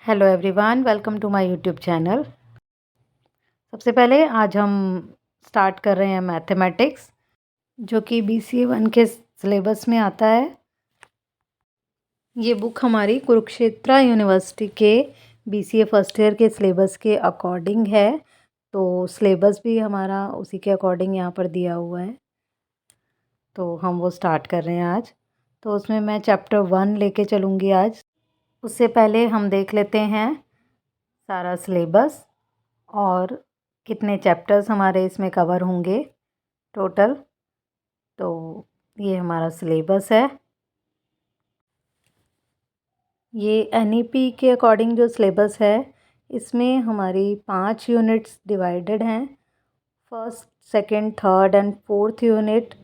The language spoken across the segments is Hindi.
Hello everyone, welcome to my YouTube channel. सबसे पहले आज हम स्टार्ट कर रहे हैं मैथमेटिक्स, जो कि BCA 1 के सिलेबस में आता है। ये बुक हमारी कुरुक्षेत्र यूनिवर्सिटी के BCA फर्स्ट ईयर के सिलेबस के अकॉर्डिंग है, तो सिलेबस भी हमारा उसी के अकॉर्डिंग यहाँ पर दिया हुआ है। तो हम वो स्टार्ट कर रहे हैं आज। तो उसमें मैं चैप्टर 1 लेके चलूँगी आज। उससे पहले हम देख लेते हैं सारा सिलेबस और कितने चैप्टर्स हमारे इसमें कवर होंगे टोटल। तो ये हमारा सिलेबस है। ये NEP के अकॉर्डिंग जो सिलेबस है, इसमें हमारी 5 यूनिट्स डिवाइडेड हैं। First, second, third and fourth unit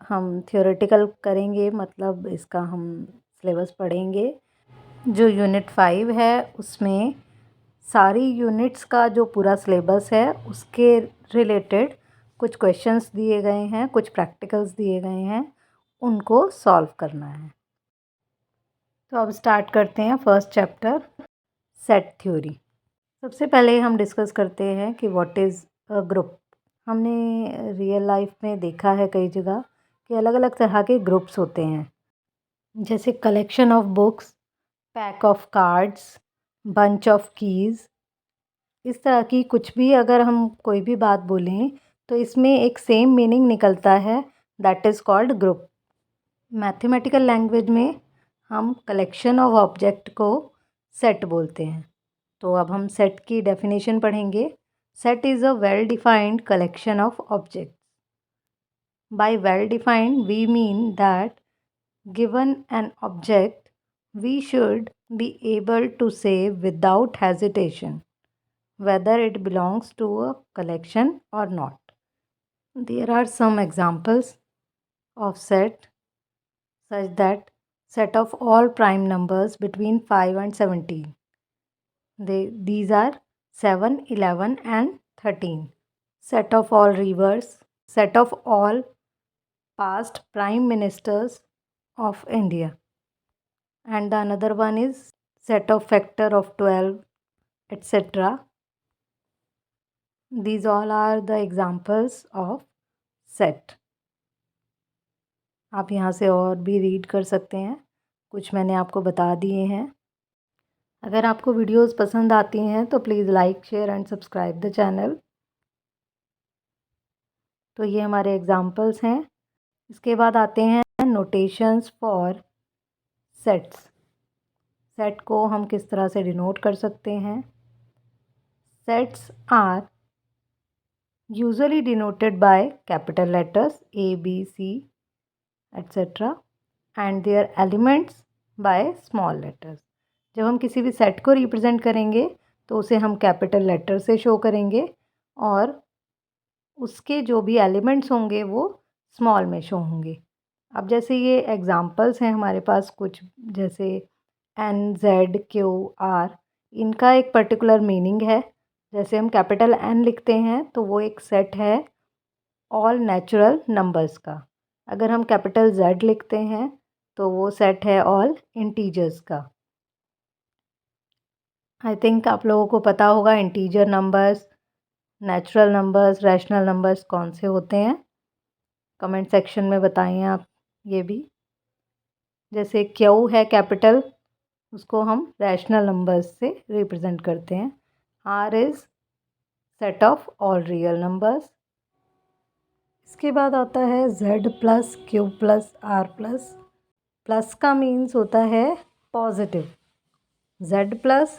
हम थ्योरेटिकल करेंगे, मतलब इसका हम सिलेबस पढ़ेंगे। जो यूनिट 5 है उसमें सारी यूनिट्स का जो पूरा सिलेबस है उसके रिलेटेड कुछ क्वेश्चंस दिए गए हैं, कुछ प्रैक्टिकल्स दिए गए हैं, उनको सॉल्व करना है। तो अब स्टार्ट करते हैं फर्स्ट चैप्टर, सेट थ्योरी। सबसे पहले हम डिस्कस करते हैं कि व्हाट इज़ अ ग्रुप। हमने रियल लाइफ में देखा है कई जगह कि अलग अलग तरह के ग्रुप्स होते हैं, जैसे collection of books, pack of cards, bunch of keys. इस तरह की कुछ भी अगर हम कोई भी बात बोलें तो इसमें एक सेम मीनिंग निकलता है, that is called group. Mathematical language में हम कलेक्शन ऑफ ऑब्जेक्ट को सेट बोलते हैं। तो अब हम सेट की डेफिनेशन पढ़ेंगे। Set is a well defined collection of objects. By well defined we mean that given an object we should be able to say without hesitation whether it belongs to a collection or not. There are some examples of set such that set of all prime numbers between 5 and 17. These are 7, 11 and 13. Set of all rivers, set of all past prime ministers of India. And the another one is set of factor of 12, etc. These all are the examples of set. आप यहाँ से और भी रीड कर सकते हैं, कुछ मैंने आपको बता दिए हैं। अगर आपको वीडियोस पसंद आती हैं तो please like, share and subscribe the channel. तो ये हमारे एग्जांपल्स हैं। इसके बाद आते हैं नोटेशंस फॉर सेट्स। सेट को हम किस तरह से डिनोट कर सकते हैं। Sets are usually denoted by capital letters A, B, C, etc. and their elements by small letters. जब हम किसी भी सेट को रिप्रेजेंट करेंगे तो उसे हम कैपिटल लेटर से शो करेंगे और उसके जो भी एलिमेंट्स होंगे वो स्मॉल में शो होंगे। अब जैसे ये एग्जांपल्स हैं हमारे पास कुछ, जैसे N, Z, Q, R, इनका एक पर्टिकुलर मीनिंग है। जैसे हम कैपिटल N लिखते हैं तो वो एक सेट है ऑल नेचुरल नंबर्स का। अगर हम कैपिटल Z लिखते हैं तो वो सेट है ऑल इंटीजर्स का। आई थिंक आप लोगों को पता होगा integer numbers, natural numbers, rational numbers कौन से होते हैं। कमेंट सेक्शन में बताएं आप ये भी। जैसे Q है कैपिटल, उसको हम रैशनल नंबर्स से रिप्रेजेंट करते हैं। R is set of all real numbers. इसके बाद आता है Z plus Q plus R plus. Plus का मीन्स होता है positive. Z plus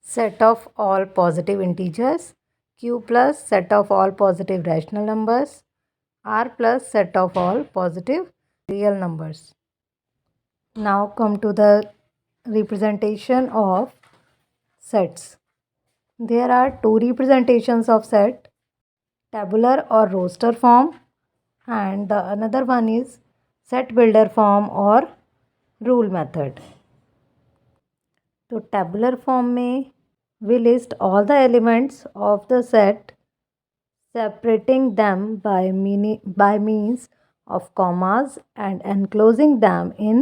set of all positive integers, Q plus set of all positive rational numbers, R plus set of all positive real numbers. Now come to the representation of sets. There are two representations of set, tabular or roster form, and the another one is set builder form or rule method. तो tabular form में we list all the elements of the set, separating them by means of commas and enclosing them in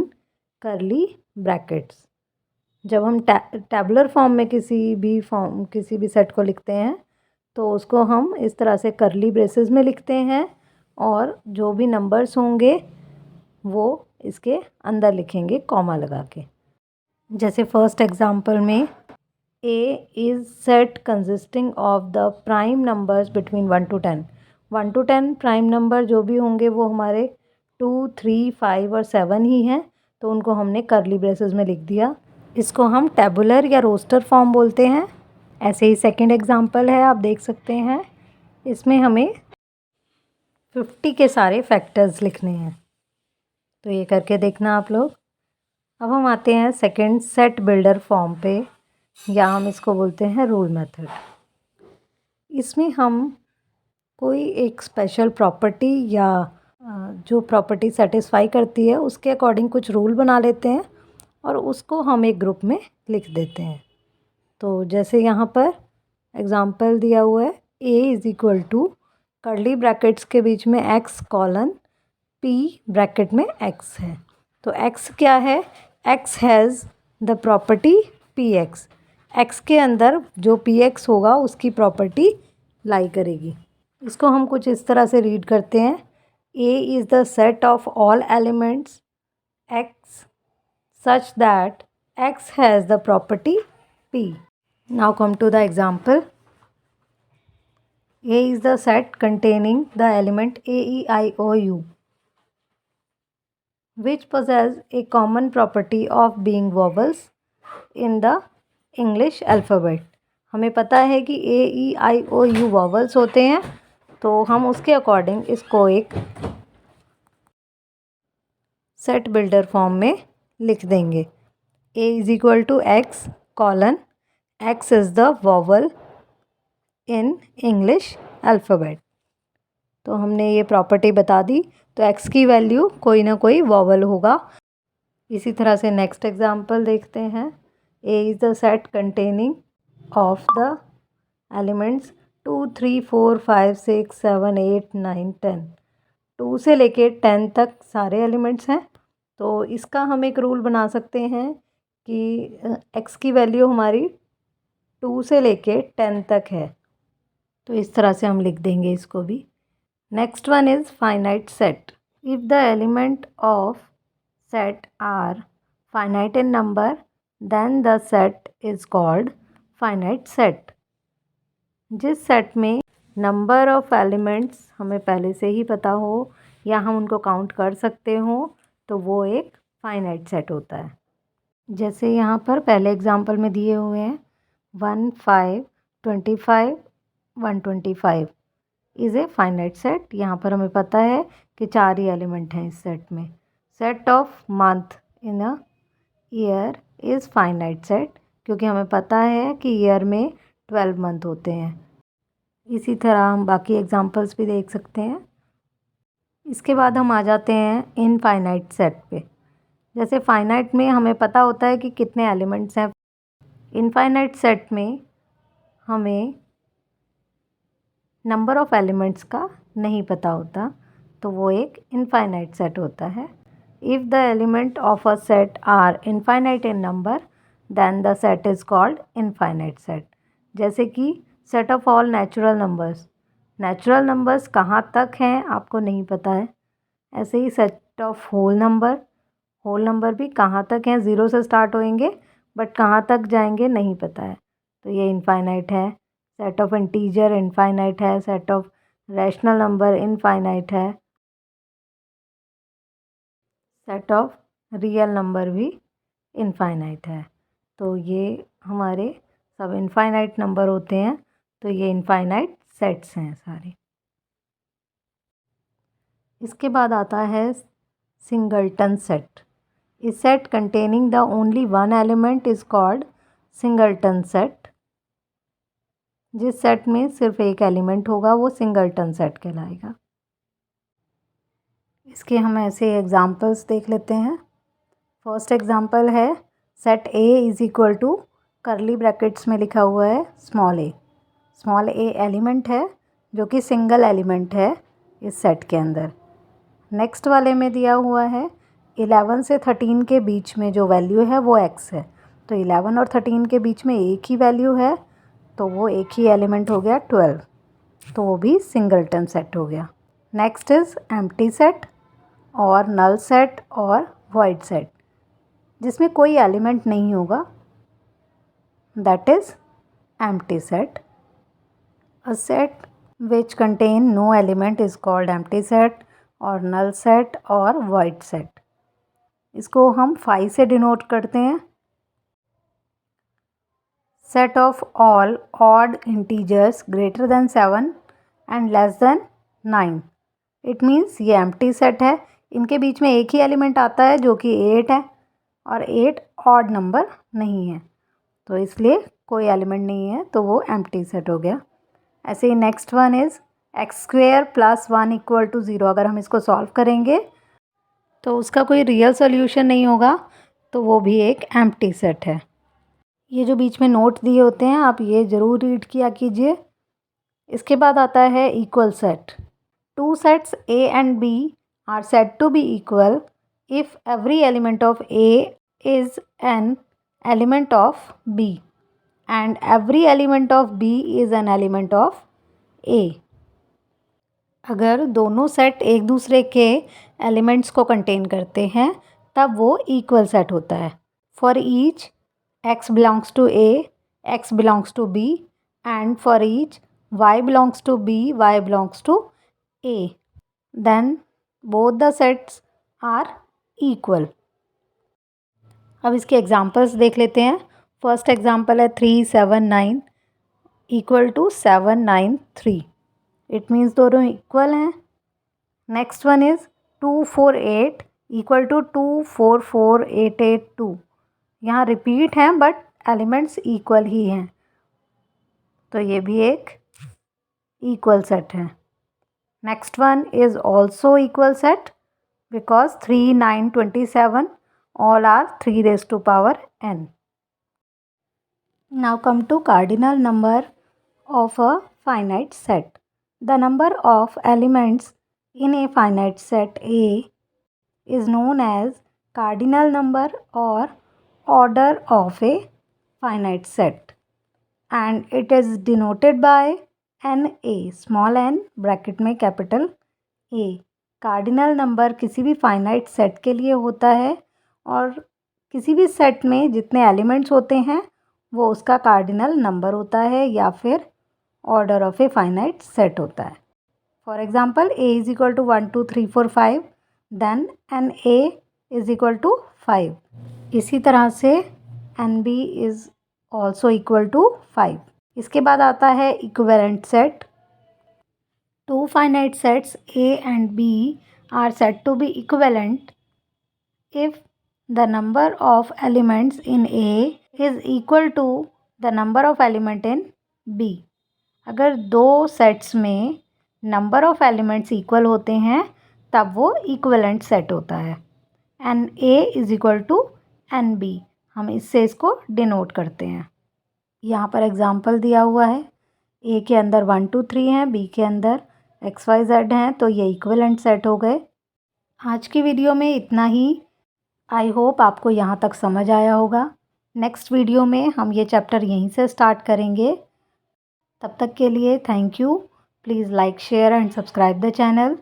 curly brackets. जब हम टैबुलर फॉर्म में किसी भी सेट को लिखते हैं तो उसको हम इस तरह से करली ब्रेसेस में लिखते हैं और जो भी नंबर्स होंगे वो इसके अंदर लिखेंगे कॉमा लगा के। जैसे फर्स्ट एग्जांपल में A is set consisting of the prime numbers between 1 to 10। 1 to 10 prime number जो भी होंगे वो हमारे 2, 3, 5 और 7 ही हैं, तो उनको हमने करली ब्रेसेस में लिख दिया। इसको हम टेबुलर या रोस्टर फॉर्म बोलते हैं। ऐसे ही सेकंड एग्जांपल है, आप देख सकते हैं, इसमें हमें 50 के सारे फैक्टर्स लिखने हैं, तो ये करके देखना आप लोग। अब हम आते हैं सेकंड सेट बिल्डर फॉर्म पे, या हम इसको बोलते हैं रूल मेथड। इसमें हम कोई एक स्पेशल प्रॉपर्टी या जो प्रॉपर्टी सेटिस्फाई करती है उसके अकॉर्डिंग कुछ रूल बना लेते हैं और उसको हम एक ग्रुप में लिख देते हैं। तो जैसे यहाँ पर एग्जांपल दिया हुआ है, a is equal to curly brackets के बीच में x कॉलन p ब्रैकेट में x है। तो x क्या है? x has the property px। x के अंदर जो px होगा उसकी प्रॉपर्टी लाई करेगी। इसको हम कुछ इस तरह से रीड करते हैं, a is the set of all elements x such that x has the property p। Now come to the example. A is the set containing the element a, e, i, o, u which possess a common property of being vowels in the English alphabet। हमें पता है कि a, e, i, o, u vowels होते हैं, तो हम उसके अकॉर्डिंग इसको एक सेट बिल्डर फॉर्म में लिख देंगे। a is equal to x colon x is the vowel in English alphabet. तो हमने ये प्रॉपर्टी बता दी, तो x की वैल्यू कोई ना कोई वॉवल होगा। इसी तरह से नेक्स्ट एग्जांपल देखते हैं। a is the set containing of the elements 2, 3, 4, 5, 6, 7, 8, 9, 10। 2 से लेके 10 तक सारे एलिमेंट्स हैं, तो इसका हम एक रूल बना सकते हैं कि x की वैल्यू हमारी 2 से लेके 10 तक है, तो इस तरह से हम लिख देंगे इसको भी। Next one is finite set. If the element of set are finite in number then the set is called finite set. जिस सेट में नंबर ऑफ एलिमेंट्स हमें पहले से ही पता हो या हम उनको काउंट कर सकते हो, तो वो एक फाइनाइट सेट होता है। जैसे यहाँ पर पहले एग्जांपल में दिए हुए हैं 1, 5, 25, 125 इज़ ए फाइनाइट सेट। यहाँ पर हमें पता है कि 4 ही एलिमेंट हैं इस सेट में। Set of month in a year is finite set, क्योंकि हमें पता है कि ईयर में 12 मंथ होते हैं। इसी तरह हम बाकी एग्जांपल्स भी देख सकते हैं। इसके बाद हम आ जाते हैं इनफाइनाइट सेट पे। जैसे फाइनाइट में हमें पता होता है कि कितने एलिमेंट्स हैं, इनफाइनाइट सेट में हमें नंबर ऑफ एलिमेंट्स का नहीं पता होता, तो वो एक इनफाइनाइट सेट होता है। If the element of a set are infinite in number then the set is called infinite set. जैसे कि set of all natural numbers. Natural numbers कहाँ तक हैं आपको नहीं पता है। ऐसे ही सेट ऑफ होल नंबर भी कहाँ तक हैं, 0 से स्टार्ट होएंगे बट कहाँ तक जाएंगे नहीं पता है, तो ये इनफाइनाइट है। सेट ऑफ इंटीजर इनफाइनाइट है, set of rational number infinite है, सेट ऑफ रियल नंबर भी इनफाइनाइट है। तो ये हमारे सब इनफाइनाइट नंबर होते हैं, तो ये इनफाइनाइट सेट्स हैं सारे। इसके बाद आता है singleton set. A set containing the only one element is called singleton set। जिस सेट में सिर्फ एक एलिमेंट होगा वो सिंगलटन सेट कहलाएगा। इसके हम ऐसे एग्जांपल्स देख लेते हैं। फर्स्ट एग्जांपल है set A is equal to curly brackets में लिखा हुआ है small a। Small a element है जो कि सिंगल एलिमेंट है इस सेट के अंदर। नेक्स्ट वाले में दिया हुआ है 11 से 13 के बीच में जो वैल्यू है वो x है, तो 11 और 13 के बीच में एक ही वैल्यू है, तो वो एक ही एलिमेंट हो गया 12, तो वो भी सिंगलटन सेट हो गया। नेक्स्ट इज़ एम्प्टी सेट और नल सेट और वॉइड सेट, जिसमें कोई एलिमेंट नहीं होगा, that is empty set. A set which contain no element is called empty set और null set और void set। इसको हम 5 से डिनोट करते हैं। set of all odd integers greater than 7 and less than 9। It means ये empty set है, इनके बीच में एक ही एलिमेंट आता है जो कि 8 है और 8 ऑड नंबर नहीं है, तो इसलिए कोई एलिमेंट नहीं है, तो वो empty set हो गया। ऐसे ही नेक्स्ट वन इज़ x² + 1 = 0। अगर हम इसको सॉल्व करेंगे तो उसका कोई रियल सॉल्यूशन नहीं होगा, तो वो भी एक एम्प्टी सेट है। ये जो बीच में नोट दिए होते हैं आप ये ज़रूर रीड किया कीजिए। इसके बाद आता है equal set. 2 sets A and B are said to be equal if every element of A is an element of B and every element of B is an element of A। अगर दोनों सेट एक दूसरे के एलिमेंट्स को कंटेन करते हैं तब वो इक्वल सेट होता है। For each x belongs to A, x belongs to B and for each y belongs to B, y belongs to A, then both the sets are equal. अब इसके एग्जांपल्स देख लेते हैं। फर्स्ट एग्जांपल है 3 7 9 = 7 9 3। इट मीन्स दोनों इक्वल हैं। Next one is 2 4 8 = 2 4 4 8 8 2। यहाँ रिपीट हैं बट एलिमेंट्स इक्वल ही हैं, तो ये भी एक इक्वल सेट है। Next one is also equal set because 3 9 27 all are 3n। Now come to cardinal number of a finite set. The number of elements in a finite set A is known as cardinal number or order of a finite set, and it is denoted by NA, small n bracket में कैपिटल A। कार्डिनल नंबर किसी भी फाइनाइट सेट के लिए होता है और किसी भी सेट में जितने एलिमेंट्स होते हैं वो उसका कार्डिनल नंबर होता है या फिर order of a finite set होता है। For example A = 1 2 3 4 5 then NA = 5। इसी तरह से NB is also equal to 5। इसके बाद आता है equivalent set. 2 finite sets A and B are said to be equivalent if the number of elements in A is equal to the number of element in B। अगर दो सेट्स में नंबर ऑफ एलिमेंट्स इक्वल होते हैं तब वो इक्विवेलेंट सेट होता है। NA = NB, हम इससे इसको डिनोट करते हैं। यहाँ पर एग्जांपल दिया हुआ है। A के अंदर 1 2 3 हैं, B के अंदर XYZ हैं, तो ये इक्विवेलेंट सेट हो गए। आज की वीडियो में इतना ही। आई होप आपको यहाँ तक समझ आया होगा। नेक्स्ट वीडियो में हम ये चैप्टर यहीं से स्टार्ट करेंगे। तब तक के लिए thank you. Please like share and subscribe the channel.